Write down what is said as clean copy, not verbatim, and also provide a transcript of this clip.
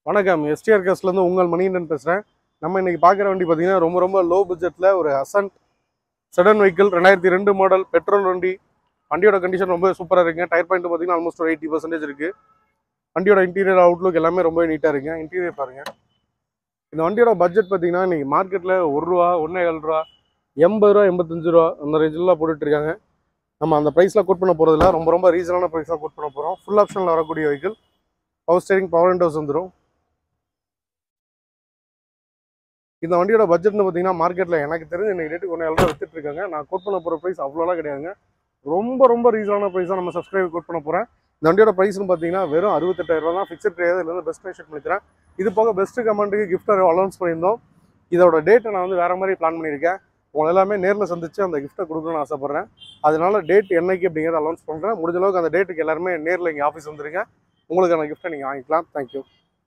வணக்கம். எஸ்டிஆர் கேஸ்லேருந்து உங்கள் மணிகண்டன் பேசுகிறேன். நம்ம இன்றைக்கி பார்க்குற வண்டி பார்த்தீங்கன்னா ரொம்ப லோ பட்ஜெட்டில் ஒரு அசன்ட் செடன் வெஹிக்கிள் 2002 மாடல் பெட்ரோல் வண்டி. வண்டியோட கண்டிஷன் ரொம்ப சூப்பராக இருக்குங்க. டயர் பாயிண்ட் பார்த்தீங்கன்னா ஆல்மோஸ்ட் ஒரு 80% இருக்குது. வண்டியோட இன்டீரியர் அவுட்லுக் எல்லாமே ரொம்ப நீட்டாக இருக்குங்க. இன்டீரியர் பாருங்கள். இந்த வண்டியோட பட்ஜெட் பார்த்தீங்கன்னா இன்றைக்கி மார்க்கெட்டில் ₹1 ₹1.7 ₹80 ₹85 அந்த ரேஞ்செலாம் போட்டுட்ருக்காங்க. நம்ம அந்த ப்ரைஸில் கோட் பண்ண போகிறதில்ல. ரொம்ப ரீசனான ப்ரைஸாக கோட் பண்ண போகிறோம். ஃபுல் ஆப்ஷனில் வரக்கூடிய vehicle. Power steering, power Windows வந்துடும். இந்த வண்டியோட பட்ஜெட்னு பார்த்தீங்கன்னா மார்க்கெட்டில் எனக்கு தெரிஞ்சு இன்னைக்கு ரேட்டுக்கு ₹1.7 வித்துட்டு இருக்காங்க. நான் கோட் பண்ண போகிற ப்ரைஸ் அவ்வளோலாம் கிடையாதுங்க. ரொம்ப ரீசனான ப்ரைஸாக நம்ம சப்ஸ்கிரைபர் கோட் பண்ண போகிறேன். இந்த வண்டியோட ப்ரைஸ்னு பார்த்தீங்கன்னா வெறும் ₹68,000 தான். ஃபிக்ஸட் கிடையாது. இதுலேருந்து பெஸ்ட் ப்ரைஸ் பண்ணிக்கிறேன். இது போக பெஸ்ட் கமெண்ட்டுக்கு கிஃப்ட் அலௌன்ஸ் பண்ணியிருந்தோம். இதோட டேட்டை நான் வந்து வேறு மாதிரி பிளான் பண்ணியிருக்கேன். உங்களை எல்லாமே நேரில் சந்திச்சு அந்த கிஃப்ட்டை கொடுக்கணும்னு ஆசைப்பட்றேன். அதனால டேட் என்னைக்கு அப்படிங்கிறத அலௌன்ஸ் பண்ணுறேன். முடிஞ்ச அளவுக்கு அந்த டேட்டுக்கு எல்லாருமே நேரில் இங்கே ஆஃபீஸ் வந்துருங்க. உங்களுக்கான கிஃப்ட்டை நீங்கள் வாங்கிக்கலாம். தேங்க்யூ.